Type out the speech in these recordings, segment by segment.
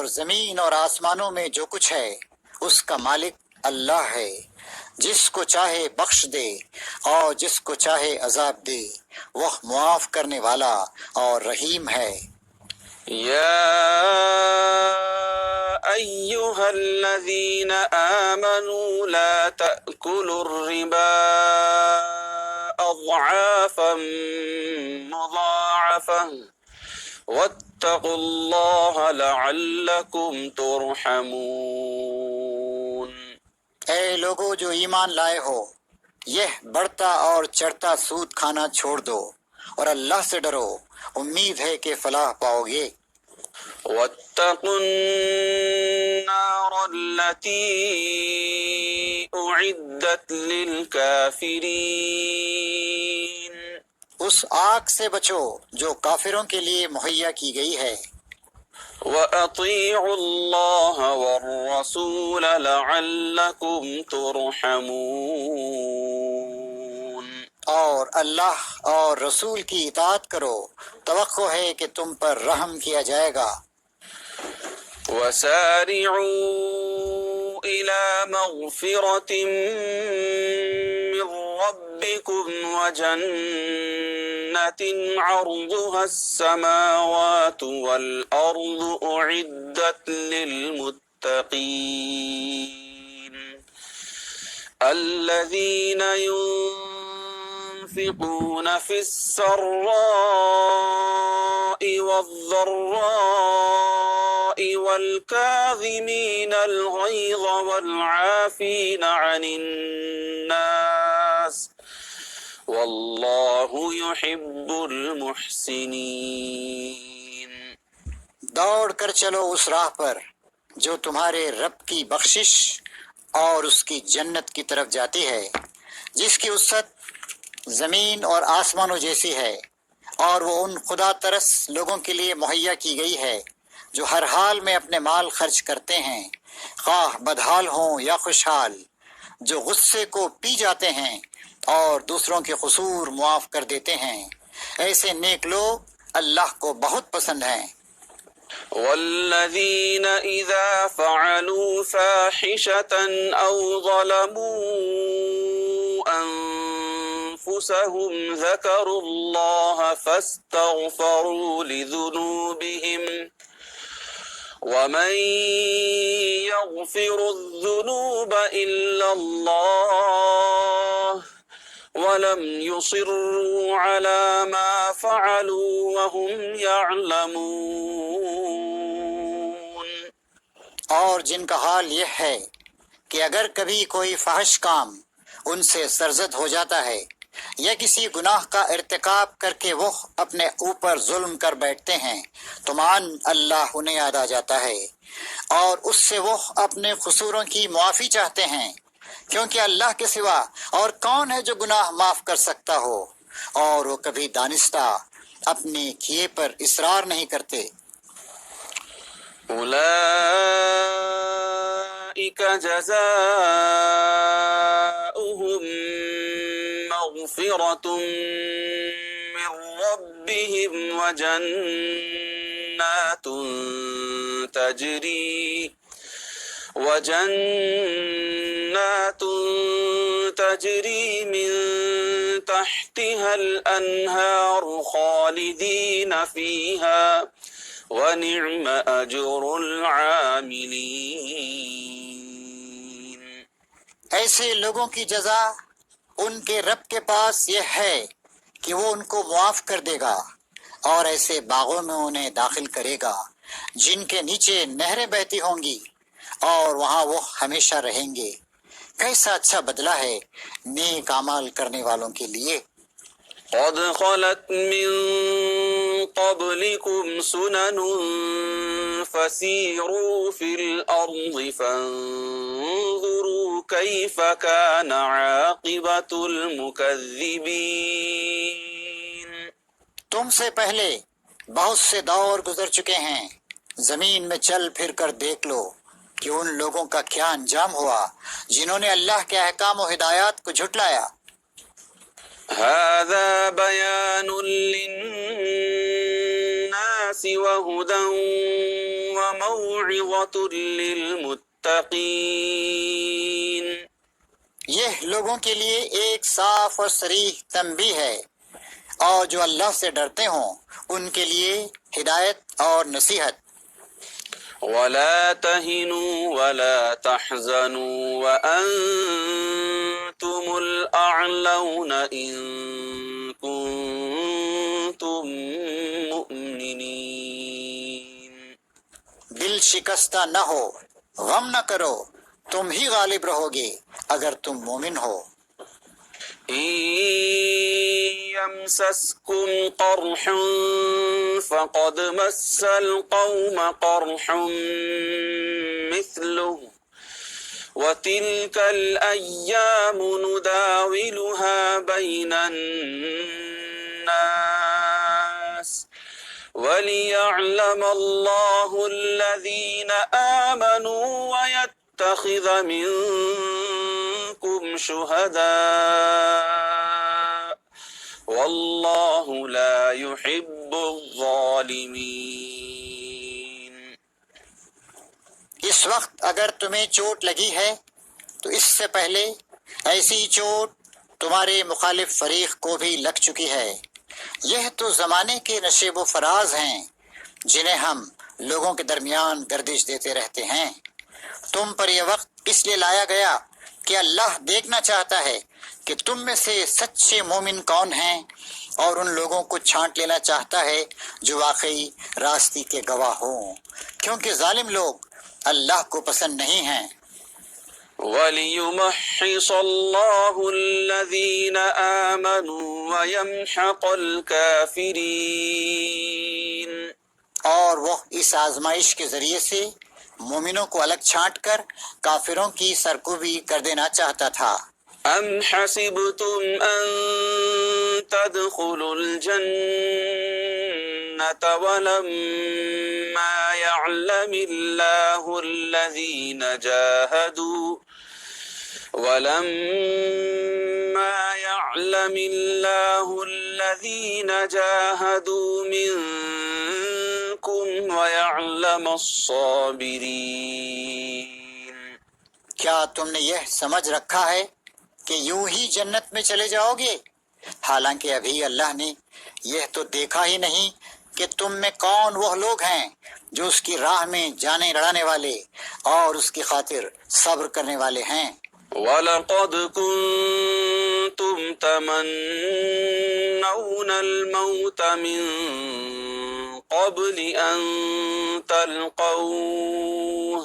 زمین اور آسمانوں میں جو کچھ ہے اس کا مالک اللہ ہے، جس کو چاہے بخش دے اور جس کو چاہے عذاب دے، وہ معاف کرنے والا اور رحیم ہے۔ يا أيها الذين آمنوا لا تأكلوا الربا أضعافا مضاعفة واتقوا الله لعلكم ترحمون۔ اے لوگو جو ایمان لائے ہو، یہ بڑھتا اور چڑھتا سود کھانا چھوڑ دو اور اللہ سے ڈرو، امید ہے کہ فلاح پاؤ گے۔ واتقوا النار التي أعدت للكافرين۔ اس آگ سے بچو جو کافروں کے لیے مہیا کی گئی ہے۔ وأطيعوا الله والرسول لعلكم ترحمون۔ اور اللہ اور رسول کی اطاعت کرو، توقع ہے کہ تم پر رحم کیا جائے گا۔ وسارعوا إلى مغفرة من ربكم وجنة عرضها السماوات والأرض أعدت للمتقين الذين ينفقون في السراء والضراء والكاظمين الغيظ والعافين عن الناس والله يحب المحسنين۔ دوڑ کر چلو اس راہ پر جو تمہارے رب کی بخشش اور اس کی جنت کی طرف جاتی ہے، جس کی وسعت زمین اور آسمانوں جیسی ہے، اور وہ ان خدا ترس لوگوں کے لیے مہیا کی گئی ہے جو ہر حال میں اپنے مال خرچ کرتے ہیں، خواہ بدحال ہوں یا خوشحال، جو غصے کو پی جاتے ہیں اور دوسروں کے قصور معاف کر دیتے ہیں۔ ایسے نیک لوگ اللہ کو بہت پسند ہیں۔ والذين إذا فعلوا فاحشة أو ظلموا أنفسهم ذكروا الله فاستغفروا لذنوبهم ومن يغفر الذنوب إلا الله ولم يصروا على ما فعلوا وهم يعلمون۔ اور جن کا حال یہ ہے کہ اگر کبھی کوئی فحش کام ان سے سرزد ہو جاتا ہے یا کسی گناہ کا ارتکاب کر کے وہ اپنے اوپر ظلم کر بیٹھتے ہیں تو مان اللہ انہیں یاد آ جاتا ہے اور اس سے وہ اپنے قصوروں کی معافی چاہتے ہیں، کیونکہ اللہ کے سوا اور کون ہے جو گناہ معاف کر سکتا ہو، اور وہ کبھی دانستہ اپنے کیے پر اصرار نہیں کرتے۔ أولئك جزاؤهم مغفرة من ربهم وجنات تجري من تحتها الأنهار خالدين فيها وَنِعْمَ أَجْرُ الْعَامِلِينَ۔ ایسے لوگوں کی جزا ان کے رب کے پاس یہ ہے کہ وہ ان کو معاف کر دے گا اور ایسے باغوں میں انہیں داخل کرے گا جن کے نیچے نہریں بہتی ہوں گی، اور وہاں وہ ہمیشہ رہیں گے۔ کیسا اچھا بدلہ ہے نیک اعمال کرنے والوں کے لیے۔ قد خلت من قبلكم سنن فسيروا في الأرض فانظروا كيف كان عاقبة المكذبين۔ تم سے پہلے بہت سے دور گزر چکے ہیں، زمین میں چل پھر کر دیکھ لو کہ ان لوگوں کا کیا انجام ہوا جنہوں نے اللہ کے احکام و ہدایات کو جھٹلایا۔ هذا بيان للناس للناس وهدى وموعظة للمتقين. یہ لوگوں کے لیے ایک صاف اور صریح تنبیہ ہے، اور جو اللہ سے ڈرتے ہوں ان کے لیے ہدایت اور نصیحت. ولا تهنوا ولا تحزنوا وأنتم الأعلون إن كنتم مؤمنين. دل شکستہ نہ ہو، غم نہ کرو، تم ہی غالب رہو گے اگر تم مومن ہو. إن يمسسكم قرح فقد مس القوم قرح مثله وتلك الأيام نداولها بين الناس وليعلم الله الذين آمنوا ويتخذ منكم شهداء والله لا يحب الظالمين. اس وقت اگر تمہیں چوٹ لگی ہے تو اس سے پہلے ایسی چوٹ تمہارے مخالف فریق کو بھی لگ چکی ہے. یہ تو زمانے کے نشیب و فراز ہیں جنہیں ہم لوگوں کے درمیان گردش دیتے رہتے ہیں. تم پر یہ وقت اس لیے لایا گیا کہ اللہ دیکھنا چاہتا ہے کہ تم میں سے سچے مومن کون ہیں، اور ان لوگوں کو چھانٹ لینا چاہتا ہے جو واقعی راستی کے گواہ ہوں، کیونکہ ظالم لوگ اللہ کو پسند نہیں ہیں. وَلِيُمَحِّصَ اللَّهُ الَّذِينَ آمَنُوا وَيَمْحَقَ الْكَافِرِينَ. اور وہ اس آزمائش کے ذریعے سے مومنوں کو الگ چھانٹ کر کافروں کی سرکوبی کر دینا چاہتا تھا. أَمْ حَسِبْتُمْ أَن تَدْخُلُوا الْجَنَّةَ وَلَمَّا يَعْلَمِ اللَّهُ الَّذِينَ جَاهَدُوا مِنكُمْ وَيَعْلَمَ الصَّابِرِينَ. کیا تم نے یہ سمجھ رکھا ہے کہ یوں ہی جنت میں چلے جاؤ گے، حالانکہ ابھی اللہ نے یہ تو دیکھا ہی نہیں کہ تم میں کون وہ لوگ ہیں جو اس کی راہ میں جانیں لڑانے والے اور اس کی خاطر صبر کرنے والے ہیں. وَلَقَدْ كُنْتُمْ تَمَنَّوْنَ الْمَوْتَ مِنْ قَبْلِ أَنْ تَلْقَوْهُ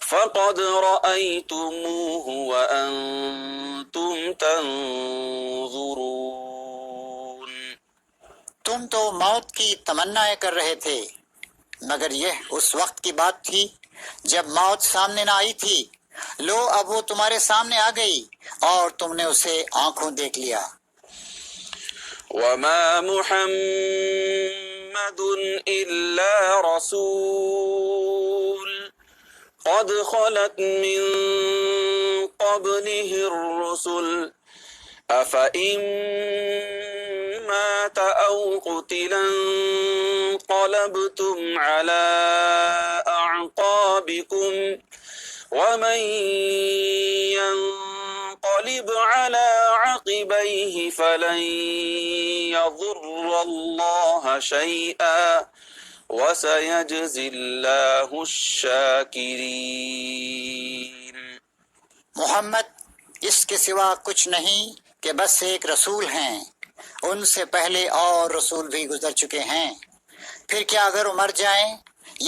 فَقَدْ رَأَيْتُمُوهُ وَأَنْتُمْ تَنْظُرُونَ. تم تو موت کی تمنا کر رہے تھے، مگر یہ اس وقت کی بات تھی جب موت سامنے نہ آئی تھی. لو اب وہ تمہارے سامنے آ گئی اور تم نے اسے آنکھوں دیکھ لیا. وَمَا مُحَمَّدٌ إِلَّا رَسُولٌ قَدْ خَلَتْ مِن قَبْلِهِ الرُّسُلُ أَفَإِن مَّاتَ أَوْ قُتِلَ انقَلَبْتُمْ عَلَى أَعْقَابِكُمْ وَمَن يَنقَلِبْ عَلَى عَقِبَيْهِ فَلَن يَضُرَّ اللَّهَ شَيْئًا وَسَيَجْزِي اللَّهُ الشَّاكِرِينَ. محمد اس کے سوا کچھ نہیں کہ بس ایک رسول ہیں، ان سے پہلے اور رسول بھی گزر چکے ہیں. پھر کیا اگر وہ مر جائیں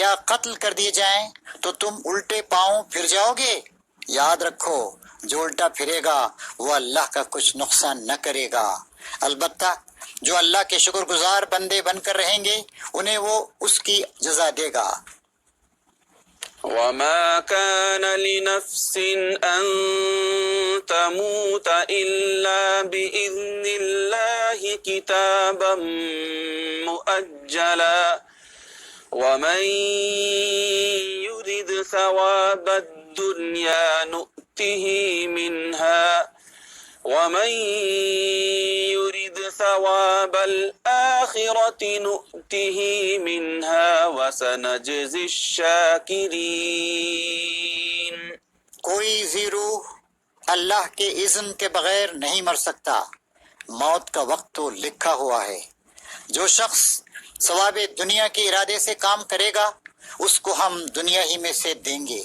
یا قتل کر دیے جائیں تو تم الٹے پاؤں پھر جاؤ گے؟ یاد رکھو جو الٹا پھرے گا وہ اللہ کا کچھ نقصان نہ کرے گا، البتہ جو اللہ کے شکر گزار بندے بن کر رہیں گے انہیں وہ اس کی جزا دے گا. وَمَا كَانَ لِنَفْسٍ أَن تَمُوتَ إِلَّا بِإِذْنِ اللَّهِ كِتَابًا مُؤَجَّلًا وَمَن يُرِدْ ثَوَابَ الدُّنْيَا نُؤْتِهِ مِنْهَا وَمَن يُرِدْ ثَوَابَ الْآخِرَةِ الآخرة نؤته منها وسنجزي الشاكرين. کوئی ذی روح اللہ کے اذن کے بغیر نہیں مر سکتا، موت کا وقت تو لکھا ہوا ہے۔ جو شخص ثواب دنیا کے ارادے سے کام کرے گا اس کو ہم دنیا ہی میں سے دیں گے،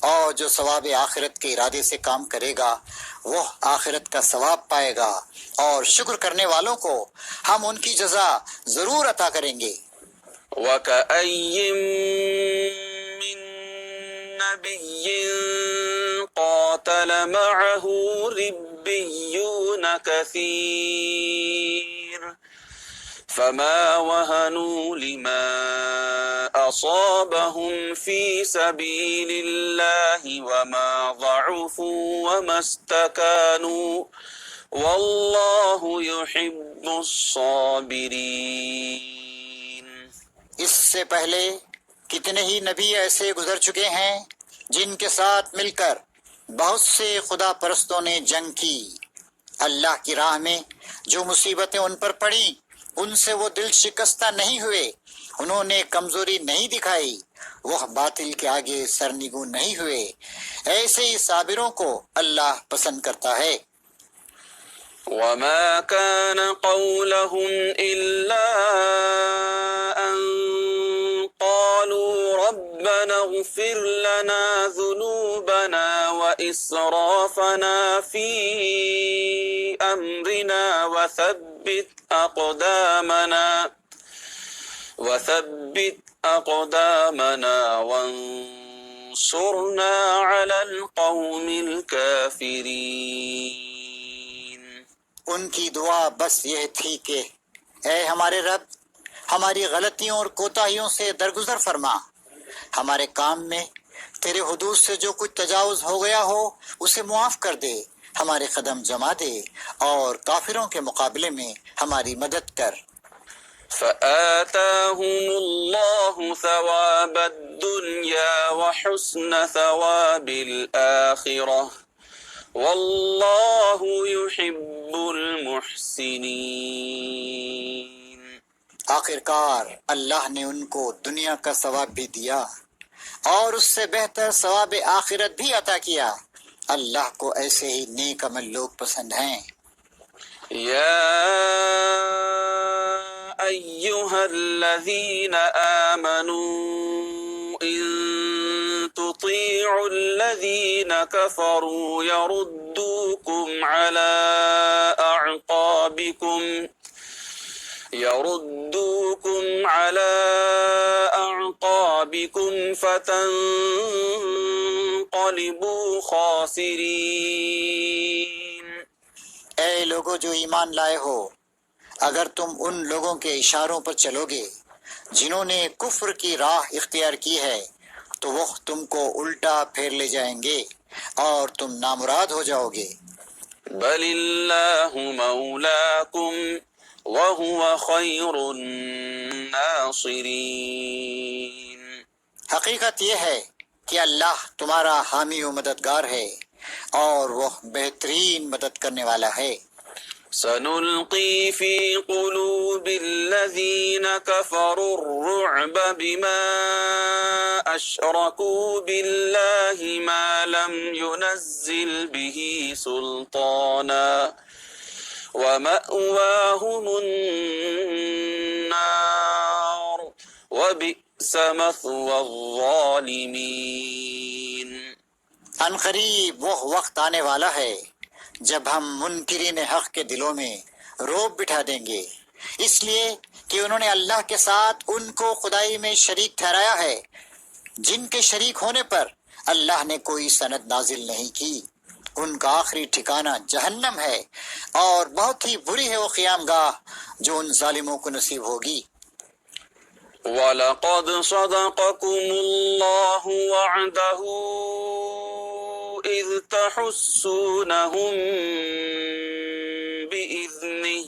اور جو ثواب آخرت کے ارادے سے کام کرے گا وہ آخرت کا ثواب پائے گا، اور شکر کرنے والوں کو ہم ان کی جزا ضرور عطا کریں گے۔ وَكَأَيٍّ مِّن نَّبِيٍّ قَاتَلَ مَعَهُ رِبِّيُّونَ كَثِيرٌ فَمَا وَهَنُوا لِمَا أَصَابَهُمْ فِي سَبِيلِ اللَّهِ وَمَا ضَعُفُوا وَمَا اسْتَكَانُوا وَاللَّهُ يُحِبُّ الصَّابِرِينَ۔ اس سے پہلے کتنے ہی نبی ایسے گزر چکے ہیں جن کے ساتھ مل کر بہت سے خدا پرستوں نے جنگ کی۔ اللہ کی راہ میں جو مصیبتیں ان پر پڑیں ان سے وہ دل شکستہ نہیں ہوئے، انہوں نے کمزوری نہیں دکھائی، وہ باطل کے آگے سرنگوں نہیں ہوئے۔ ایسے ہی صابروں کو اللہ پسند کرتا ہے۔ وَمَا كَانَ قَوْلَهُمْ إِلَّا أَن قَالُوا رَبَّنَا اغْفِرْ لَنَا ذُنُوبَنَا وَإِسْرَافَنَا فِي أَمْرِنَا وَثَبِّتْ أَقْدَامَنَا وَانصُرْنَا عَلَى الْقَوْمِ الْكَافِرِينَ۔ ان کی دعا بس یہ تھی کہ اے ہمارے رب، ہماری غلطیوں اور کوتاہیوں سے درگزر فرما، ہمارے کام میں تیرے حدود سے جو کچھ تجاوز ہو گیا ہو اسے معاف کر دے، ہمارے قدم جما دے اور کافروں کے مقابلے میں ہماری مدد کر۔ فآتاهم الله ثواب الدنيا وحسن ثواب الآخرة والله يحب المحسنين۔ آخرکار اللہ نے ان کو دنیا کا ثواب بھی دیا اور اس سے بہتر ثواب آخرت بھی عطا کیا، اللہ کو ایسے ہی نیک عمل لوگ پسند ہیں۔ يا أيها الذين آمنوا إن تطيعوا الذين كفروا يردوكم على أعقابكم فتنقلبوا خاسرين۔ اے لوگو جو ایمان لائے ہو، اگر تم ان لوگوں کے اشاروں پر چلو گے جنہوں نے کفر کی راہ اختیار کی ہے تو وہ تم کو الٹا پھیر لے جائیں گے اور تم نامراد ہو جاؤ گے۔ بل اللہ مولاکم وهو خیر الناصرین۔ حقیقت یہ ہے کہ اللہ تمہارا حامی و مددگار ہے اور وہ بہترین مدد کرنے والا ہے۔ سنلقی فی قلوب الذین کفروا الرعب بما اشرکوا باللہ ما لم ينزل به سلطانا ومأواهم النار وبئس مثوى الظالمین۔ ان قریب وہ وقت آنے والا ہے جب ہم منکرین حق کے دلوں میں روب بٹھا دیں گے، اس لیے کہ انہوں نے اللہ کے ساتھ ان کو خدائی میں شریک ٹھہرایا ہے، جن کے شریک ہونے پر اللہ نے کوئی سند نازل نہیں کی۔ ان کا آخری ٹھکانہ جہنم ہے اور بہت ہی بری ہے وہ قیام گاہ جو ان ظالموں کو نصیب ہوگی۔ وَلَقَدْ صَدَقَكُمُ اللَّهُ وَعْدَهُ إِذْ تَحُسُّونَهُم بِإِذْنِهِ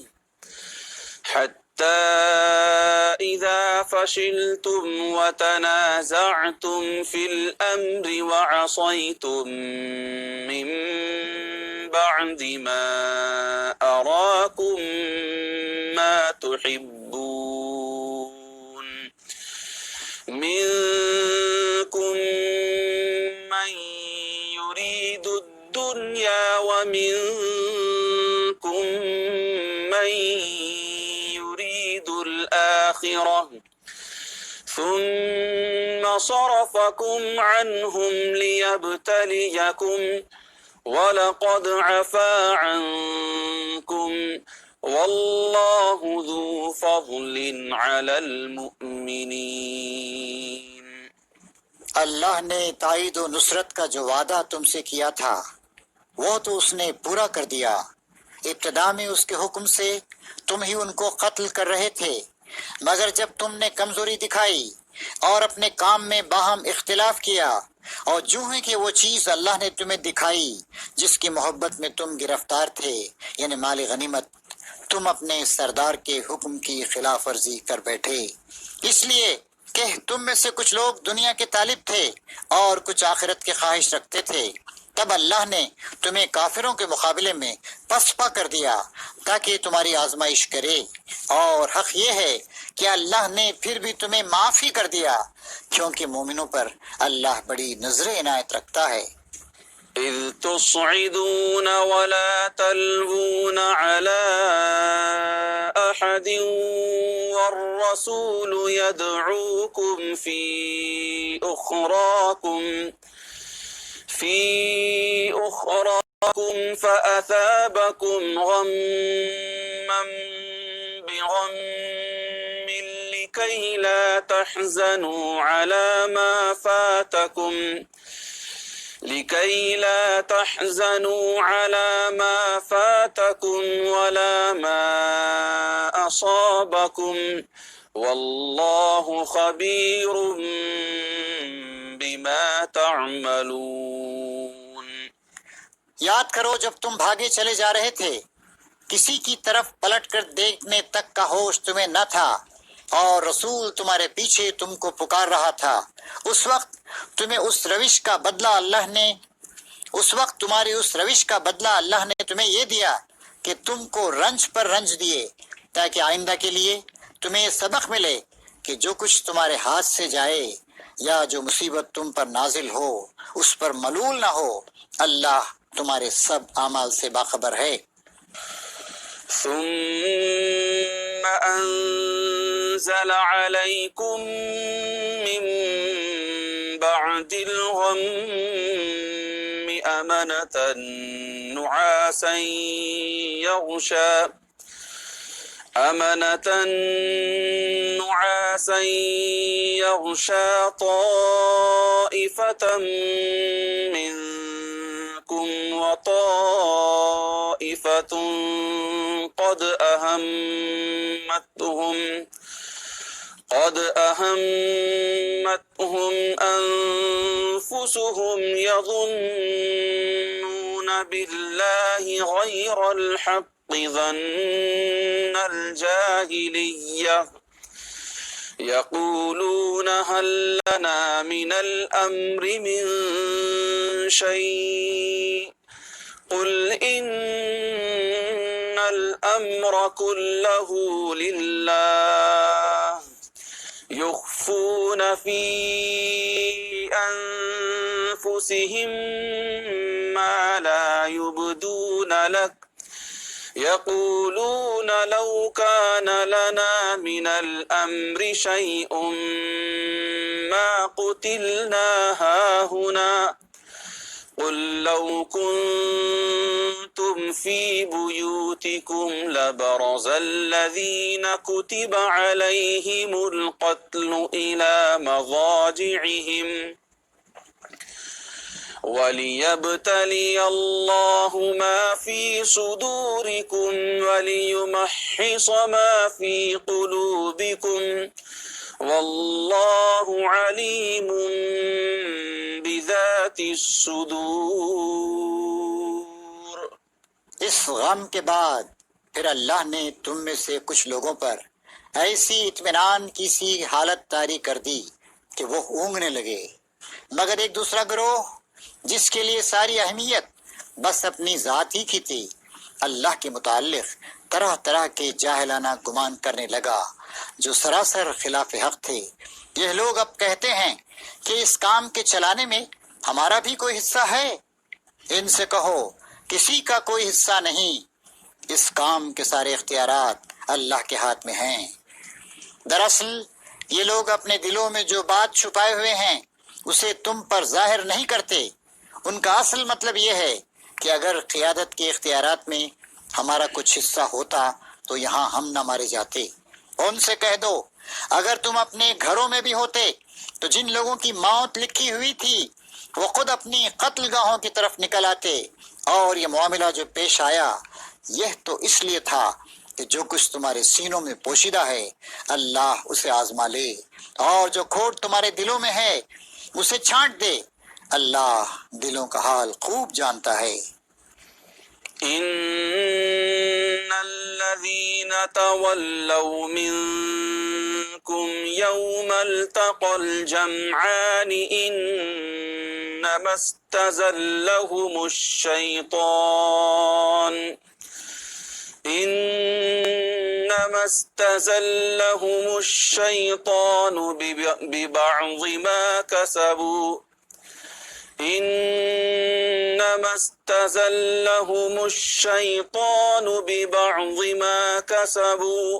حَتَّى إِذَا فَشِلْتُمْ وَتَنَازَعْتُمْ فِي الْأَمْرِ وَعَصَيْتُم مِّن بَعْدِ مَا أَرَاكُم مَّا تُحِبُّونَ منكم من يريد الآخرة ثم صرفكم عنهم ليبتليكم وَلَقَدْ عَفَا عَنْكُمْ وَاللَّهُ ذُو فَضْلٍ عَلَى الْمُؤْمِنِينَ۔ اللہ نے تائید و نصرت کا جو وعدہ تم سے کیا تھا وہ تو اس نے پورا کر دیا۔ ابتدا میں اس کے حکم سے تم ہی ان کو قتل کر رہے تھے، مگر جب تم نے کمزوری دکھائی اور اپنے کام میں باہم اختلاف کیا، اور جو ہے کہ وہ چیز اللہ نے تمہیں دکھائی جس کی محبت میں تم گرفتار تھے، یعنی مال غنیمت، تم اپنے سردار کے حکم کی خلاف ورزی کر بیٹھے، اس لیے کہ تم میں سے کچھ لوگ دنیا کے طالب تھے اور کچھ آخرت کی خواہش رکھتے تھے۔ تب اللہ نے تمہیں کافروں کے مقابلے میں پسپا کر دیا تاکہ تمہاری آزمائش کرے، اور حق یہ ہے کہ اللہ نے پھر بھی تمہیں معاف ہی کر دیا، کیونکہ مومنوں پر اللہ بڑی نظر عنایت رکھتا ہے۔ إذ تصعدون ولا تلوون على أحد والرسول يدعوكم في أخراكم فأثابكم غما بغم لكي لا تحزنوا على ما فاتكم ولا ما أصابكم والله خبير بما تعملون۔ یاد کرو جب تم بھاگے چلے جا رہے تھے، کسی کی طرف پلٹ کر دیکھنے تک کا ہوش تمہیں نہ تھا، اور رسول تمہارے پیچھے تم کو پکار رہا تھا۔ اس وقت تمہاری اس روش کا بدلہ اللہ نے تمہیں یہ دیا کہ تم کو رنج پر رنج دیے، تاکہ آئندہ کے لیے تمہیں سبق ملے کہ جو کچھ تمہارے ہاتھ سے جائے یا جو مصیبت تم پر نازل ہو اس پر ملول نہ ہو، اللہ تمہارے سب اعمال سے باخبر ہے۔ ثم أنزل عليكم من بعد الغم أمنة نعاسا يغشى طائفة منكم وطائفة قد أهمتهم أنفسهم يظنون بالله غير الحق ظن الجاهلية يقولون هل لنا من الأمر من شيء قل إن الأمر كله لله يخفون في أنفسهم ما لا يبدون لك يقولون لو كان لنا من الأمر شيء ما قتلنا هاهنا قل لو كنتم في بيوتكم لبرز الذين كتب عليهم القتل إلى مضاجعهم وَلِيَبْتَلِيَ اللَّهُ مَا فِي صُدُورِكُمْ وَلِيُمَحِّصَ مَا فِي قُلُوبِكُمْ وَاللَّهُ عَلِيمٌ بِذَاتِ الصُّدُورِ۔ اس غم کے بعد پھر اللہ نے تم میں سے کچھ لوگوں پر ایسی اطمینان کی سی حالت طاری کر دی کہ وہ اونگنے لگے، مگر ایک دوسرا گروہ جس کے لیے ساری اہمیت بس اپنی ذات ہی کی تھی، اللہ کے متعلق طرح طرح کے جاہلانہ گمان کرنے لگا جو سراسر خلاف حق تھے۔ یہ لوگ اب کہتے ہیں کہ اس کام کے چلانے میں ہمارا بھی کوئی حصہ ہے۔ ان سے کہو کسی کا کوئی حصہ نہیں، اس کام کے سارے اختیارات اللہ کے ہاتھ میں ہیں۔ دراصل یہ لوگ اپنے دلوں میں جو بات چھپائے ہوئے ہیں اسے تم پر ظاہر نہیں کرتے۔ ان کا اصل مطلب یہ ہے کہ اگر قیادت کے اختیارات میں ہمارا کچھ حصہ ہوتا تو یہاں ہم نہ مارے جاتے۔ ان سے کہہ دو اگر تم اپنے گھروں میں بھی ہوتے تو جن لوگوں کی موت لکھی ہوئی تھی وہ خود اپنی قتل گاہوں کی طرف نکل آتے، اور یہ معاملہ جو پیش آیا یہ تو اس لیے تھا کہ جو کچھ تمہارے سینوں میں پوشیدہ ہے اللہ اسے آزما لے، اور جو کھوٹ تمہارے دلوں میں ہے اسے چھانٹ دے۔ اللہ دلوں کا حال خوب جانتا ہے۔ إن الذين تولوا منكم يوم التقى الجمعان إنما استزلهم الشيطان ببعض ما كسبوا إنما استزلهم الشيطان ببعض ما كسبوا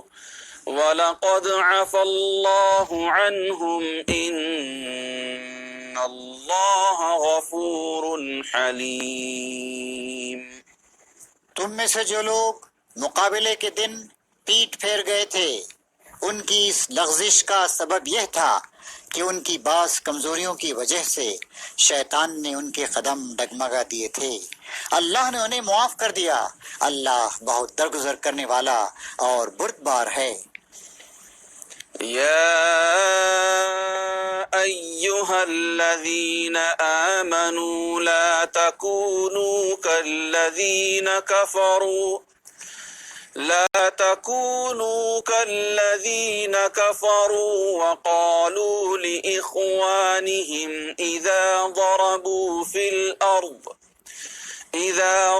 وَلَقَدْ عَفَا اللَّهُ عَنْهُمْ إِنَّ اللَّهَ غَفُورٌ حَلِيمٌ۔ تم میں سے جو لوگ مقابلے کے دن پیٹ پھیر گئے تھے ان کی اس لغزش کا سبب یہ تھا کہ ان کی بعض کمزوریوں کی وجہ سے شیطان نے ان کے قدم ڈگمگا دیے تھے۔ اللہ نے انہیں معاف کر دیا، اللہ بہت درگزر کرنے والا اور بردبار ہے۔ يا أيها الذين آمنوا لا تكونوا كالذين كفروا وقالوا لإخوانهم إذا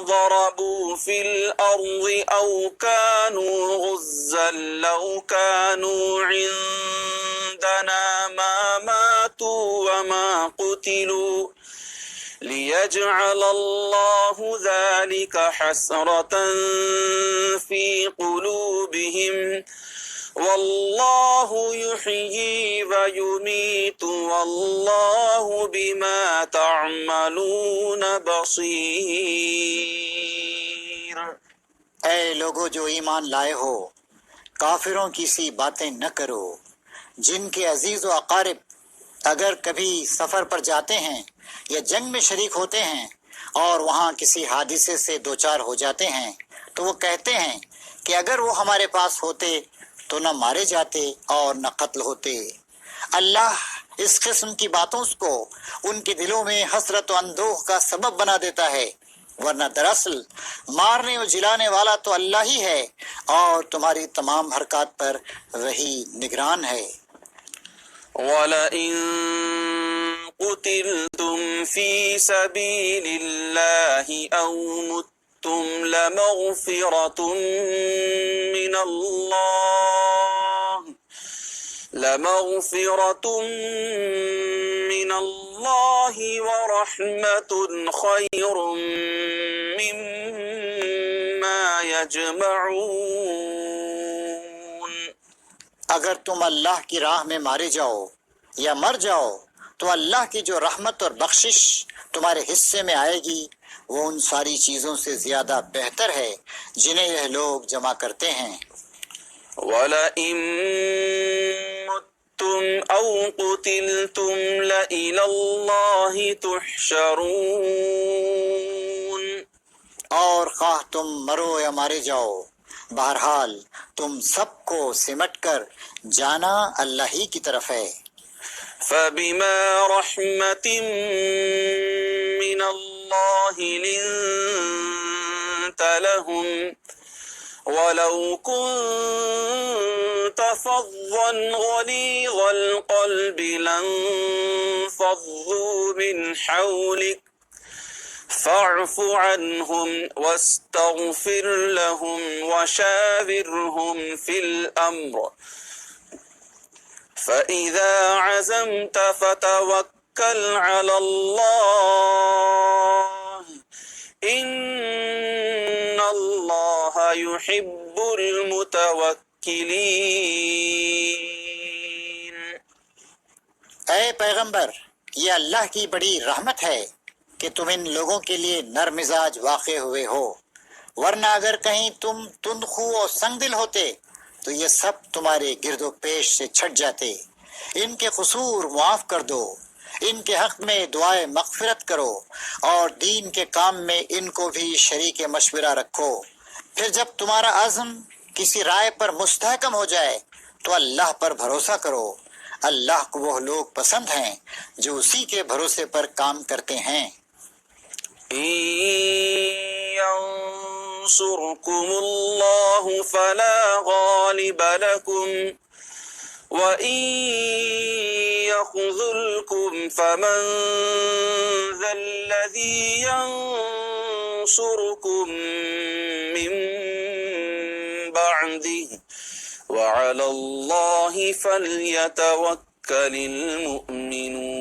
ضربوا في الأرض أو كانوا غزا لو كانوا عندنا ما ماتوا وما قتلوا ليجعل الله ذلك حسرة في قلوبهم والله يحيي ويميت والله بما تعملون بصير۔ اے لوگو جو ایمان لائے ہو، کافروں کی سی باتیں نہ کرو جن کے عزیز و اقارب اگر کبھی سفر پر جاتے ہیں یا جنگ میں شریک ہوتے ہیں اور وہاں کسی حادثے سے دوچار ہو جاتے ہیں تو وہ کہتے ہیں کہ اگر وہ ہمارے پاس ہوتے تو نہ مارے جاتے اور نہ قتل ہوتے۔ اللہ اس قسم کی باتوں کو ان کے دلوں میں حسرت و اندوہ کا سبب بنا دیتا ہے، ورنہ دراصل مارنے و جلانے والا تو اللہ ہی ہے اور تمہاری تمام حرکات پر وہی نگران ہے۔ وَلَئِن قُتِلْتُمْ فِي سَبِيلِ اللَّهِ أَوْ مُتُّمْ لَمَغْفِرَةٌ مِّنَ اللَّهِ وَرَحْمَةٌ خَيْرٌ مِّمَّا يَجْمَعُونَ۔ اگر تم اللہ کی راہ میں مارے جاؤ یا مر جاؤ تو اللہ کی جو رحمت اور بخشش تمہارے حصے میں آئے گی وہ ان ساری چیزوں سے زیادہ بہتر ہے جنہیں یہ لوگ جمع کرتے ہیں۔ وَلَئِن مُتُّمْ أَوْ قُتِلْتُمْ لَإِلَى اللَّهِ تُحْشَرُونَ۔ اور خواہ تم مرو یا مارے جاؤ، بہرحال تم سب کو سمٹ کر جانا اللہ ہی کی طرف ہے۔ فَبِمَا رَحْمَةٍ مِّنَ اللَّهِ لِنتَ لَهُمْ وَلَوْ كُنتَ فَظًّا غَلِيظَ الْقَلْبِ لَانفَضُّوا مِنْ حَوْلِكَ فَاعْفُ عَنْهُمْ وَاسْتَغْفِرْ لَهُمْ وَشَاوِرْهُمْ فِي الْأَمْرِ فَإِذَا عَزَمْتَ فَتَوَكَّلْ عَلَى اللَّهِ إن الله يحب المتوكلين. اے پیغمبر، یہ اللہ کی بڑی رحمت ہے کہ تم ان لوگوں کے لیے نرم مزاج واقع ہوئے ہو، ورنہ اگر کہیں تم تندخو اور سنگ دل ہوتے تو یہ سب تمہارے گرد و پیش سے چھٹ جاتے۔ ان کے قصور معاف کر دو، ان کے حق میں دعائے مغفرت کرو، اور دین کے کام میں ان کو بھی شریک مشورہ رکھو۔ پھر جب تمہارا عزم کسی رائے پر مستحکم ہو جائے تو اللہ پر بھروسہ کرو۔ اللہ کو وہ لوگ پسند ہیں جو اسی کے بھروسے پر کام کرتے ہیں۔ إن ينصركم الله فلا غالب لكم وإن يخذلكم فمن ذا الذي ينصركم من بعده وعلى الله فليتوكل المؤمنون.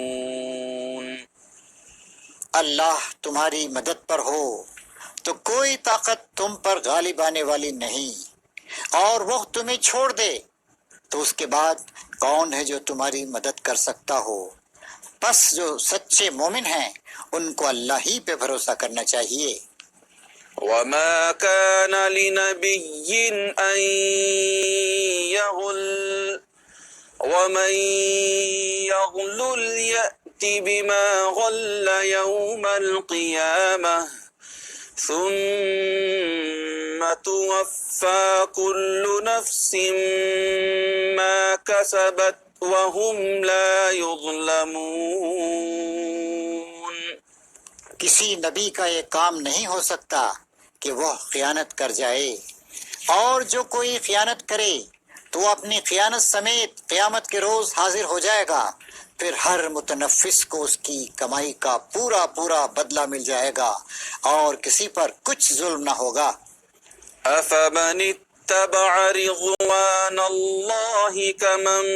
اللہ تمہاری مدد پر ہو تو کوئی طاقت تم پر غالب آنے والی نہیں، اور وہ تمہیں چھوڑ دے تو اس کے بعد کون ہے جو تمہاری مدد کر سکتا ہو؟ پس جو سچے مومن ہیں ان کو اللہ ہی پہ بھروسہ کرنا چاہیے۔ وما كان لنبي أن يغل ومن يغلل يأت بما غل يوم القيامة ثم توفى كل نفس ما كسبت وهم لا يظلمون. کسی نبی کا یہ کام نہیں ہو سکتا کہ وہ خیانت کر جائے، اور جو کوئی خیانت کرے تو وہ اپنی خیانت سمیت قیامت کے روز حاضر ہو جائے گا، پھر ہر متنفس کو اس کی کمائی کا پورا پورا بدلہ مل جائے گا، اور کسی پر کچھ ظلم نہ ہوگا۔ أفمن اتبع رضوان الله كمن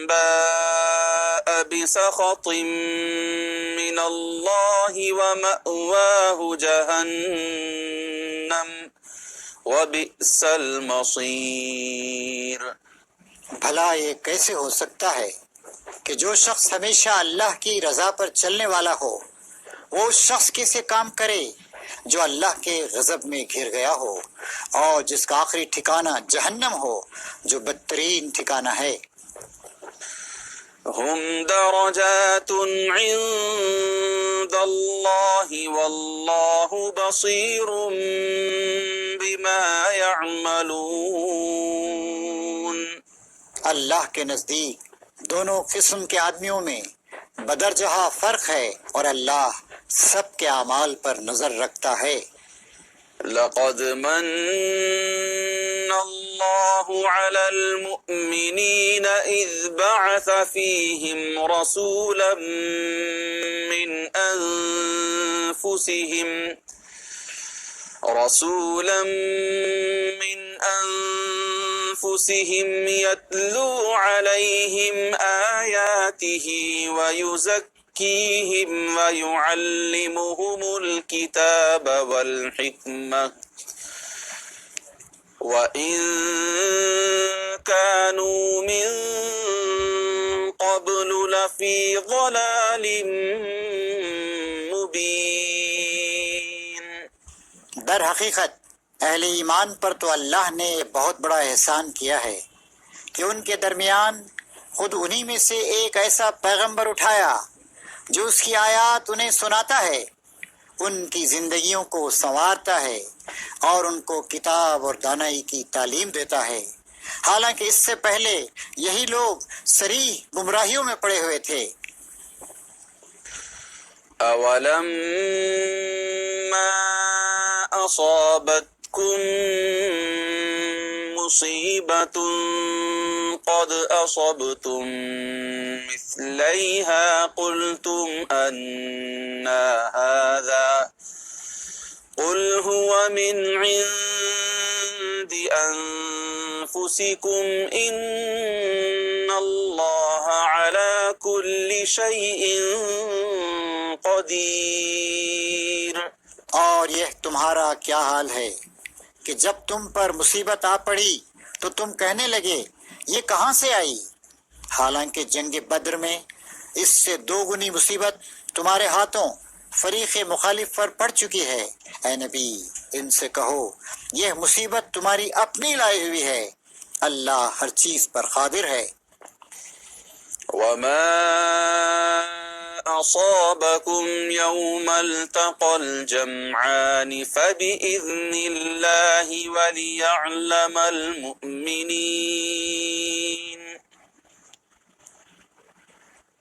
باء بسخط من الله ومأواه جهنم وبئس المصير. بھلا یہ کیسے ہو سکتا ہے کہ جو شخص ہمیشہ اللہ کی رضا پر چلنے والا ہو وہ اس شخص کے سے کام کرے جو اللہ کے غضب میں گھر گیا ہو، اور جس کا آخری ٹھکانہ جہنم ہو جو بدترین ٹھکانہ ہے۔ هم درجات عند الله والله بصير بما يعملون. اللہ کے نزدیک دونوں قسم کے آدمیوں میں بدرجہ فرق ہے، اور اللہ سب کے اعمال پر نظر رکھتا ہے۔ لقد من الله على المؤمنين إذ بعث فيهم رسولا من أنفسهم يتلو عليهم آياته ويزكيهم ويعلمهم الكتاب والحكمة وإن كانوا من قبل لفي ضلال مبين. در حقیقت اہل ایمان پر تو اللہ نے بہت بڑا احسان کیا ہے کہ ان کے درمیان خود انہی میں سے ایک ایسا پیغمبر اٹھایا جو اس کی آیات انہیں سناتا ہے، ان کی زندگیوں کو سنوارتا ہے، اور ان کو کتاب اور دانائی کی تعلیم دیتا ہے، حالانکہ اس سے پہلے یہی لوگ صریح گمراہیوں میں پڑے ہوئے تھے۔ أولما أصابتكم مصيبة قد أصبتم مثليها قلتم أنى هذا قل هو من عند أنفسكم إن الله على كل شيء قدير. اور یہ تمہارا کیا حال ہے کہ جب تم پر مصیبت آ پڑی تو تم کہنے لگے یہ کہاں سے آئی، حالانکہ جنگ بدر میں اس سے 2 گنی مصیبت تمہارے ہاتھوں فریق مخالف پر پڑ چکی ہے۔ اے نبی ان سے کہو یہ مصیبت تمہاری اپنی لائی ہوئی ہے، اللہ ہر چیز پر قادر ہے۔ وما أصابكم يوم التقى الجمعان فبإذن الله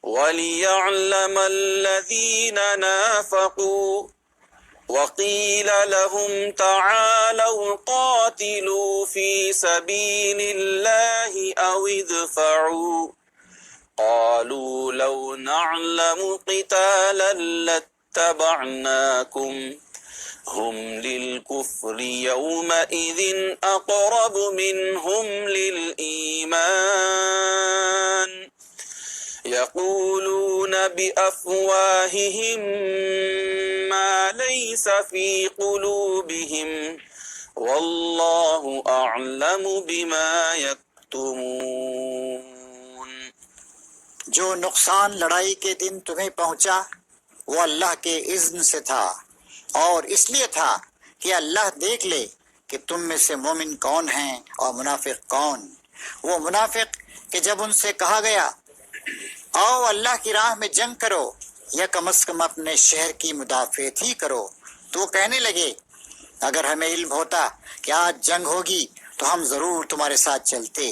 وليعلم الذين نافقوا وقيل لهم تعالوا قاتلوا في سبيل الله أو ادفعوا قالوا لو نعلم قتالا لاتبعناكم هم للكفر يومئذ أقرب منهم للإيمان يقولون بأفواههم ما ليس في قلوبهم والله أعلم بما يكتمون۔ جو نقصان لڑائی کے دن تمہیں پہنچا وہ اللہ کے اذن سے تھا، اور اس لیے تھا کہ اللہ دیکھ لے کہ تم میں سے مومن کون ہیں اور منافق کون۔ وہ منافق کہ جب ان سے کہا گیا آؤ اللہ کی راہ میں جنگ کرو یا کم از کم اپنے شہر کی مدافعت ہی کرو، تو وہ کہنے لگے اگر ہمیں علم ہوتا کہ آج جنگ ہوگی تو ہم ضرور تمہارے ساتھ چلتے۔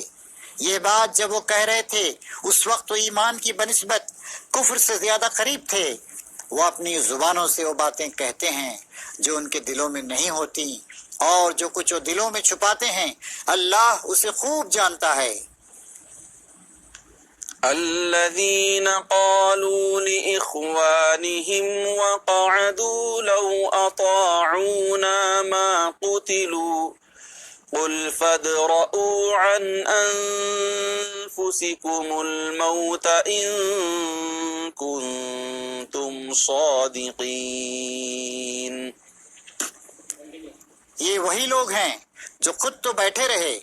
یہ بات جب وہ کہہ رہے تھے اس وقت تو ایمان کی بنسبت کفر سے زیادہ قریب تھے۔ وہ اپنی زبانوں سے وہ باتیں کہتے ہیں جو ان کے دلوں میں نہیں ہوتی، اور جو کچھ وہ دلوں میں چھپاتے ہیں اللہ اسے خوب جانتا ہے۔ الذين قالوا لإخوانهم وقعدوا لو أطاعونا ما قتلوا قل فادرءوا عن أنفسكم الموت إن كنتم صادقين۔ یہ وہی لوگ ہیں جو خود تو بیٹھے رہے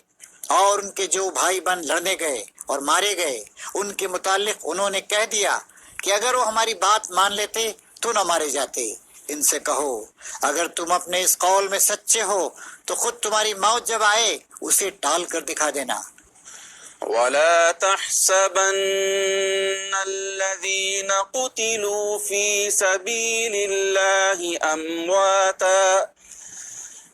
اور ان کے جو بھائی بہن لڑنے گئے اور مارے گئے، ان کے متعلق انہوں نے کہہ دیا کہ اگر وہ ہماری بات مان لیتے تو نہ مارے جاتے۔ ان سے کہو اگر تم اپنے اس قول میں سچے ہو تو خود تمہاری موت جب آئے اسے ٹال کر دکھا دینا۔ ولا تحسبن الذين قتلوا في سبيل الله أمواتا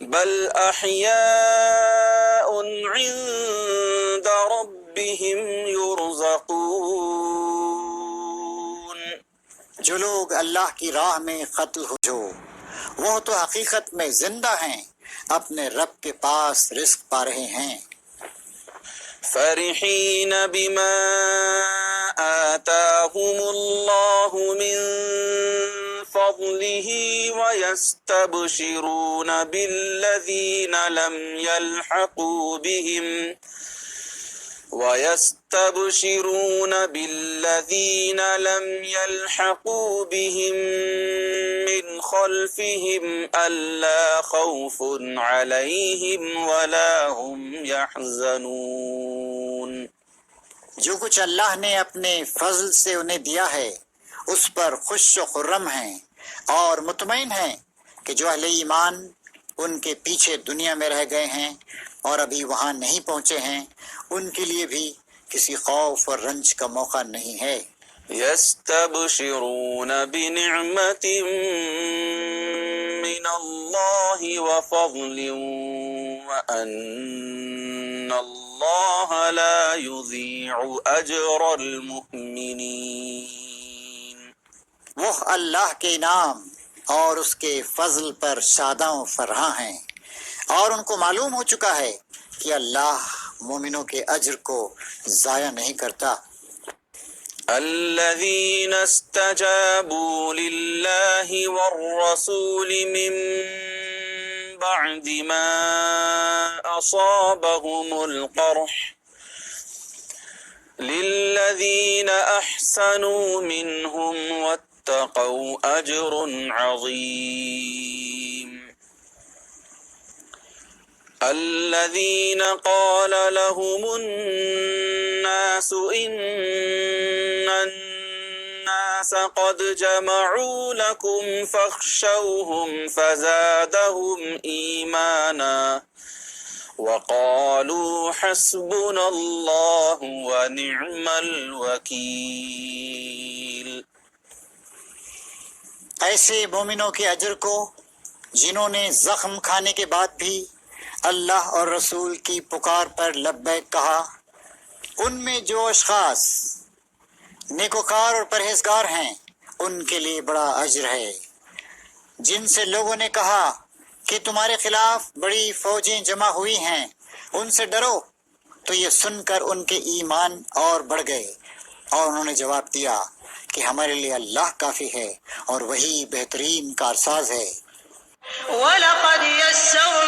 بل أحياء عند ربهم يرزقون۔ جو لوگ اللہ کی راہ میں قتل ہو جو وہ تو حقیقت میں زندہ ہیں، اپنے رب کے پاس رزق پا رہے ہیں۔ فرحين بما آتاهم الله من فضله ويستبشرون بالذين لم يلحقوا بهم من خلفهم ألا خوف عليهم ولا هم يحزنون۔ جو کچھ اللہ نے اپنے فضل سے انہیں دیا ہے اس پر خوش و خرم ہیں اور مطمئن ہیں کہ جو اہل ایمان ان کے پیچھے دنیا میں رہ گئے ہیں اور ابھی وہاں نہیں پہنچے ہیں ان کے لیے بھی کسی خوف اور رنج کا موقع نہیں ہے۔ يستبشرون بنعمة من الله وفضل وأن الله لا يضيع أجر المؤمنين۔ وہ اللہ کے انعام اور اس کے فضل پر شاداں و فرحاں ہیں، اور ان کو معلوم ہو چکا ہے کہ اللہ مومنوں کے اجر کو ضائع نہیں کرتا۔ الذين استجابوا لله والرسول من بعد ما أصابهم القرح للذين أحسنوا منهم واتقوا أجر عظيم۔ الذين قال لهم الناس إن الناس قد جمعوا لكم فاخشوهم فزادهم إيمانا وقالوا حسبنا الله ونعم الوكيل. ایسے مومنوں کے اجر کو جنہوں نے زخم کھانے کے بعد بھی اللہ اور رسول کی پکار پر لبیک کہا، ان میں جو اشخاص نیکوکار اور پرہیزگار ہیں ان کے لیے بڑا اجر ہے. جن سے لوگوں نے کہا کہ تمہارے خلاف بڑی فوجیں جمع ہوئی ہیں، ان سے ڈرو، تو یہ سن کر ان کے ایمان اور بڑھ گئے، اور انہوں نے جواب دیا کہ ہمارے لیے اللہ کافی ہے اور وہی بہترین کارساز ہے. وَلَقَدْ يَسَّرْنَا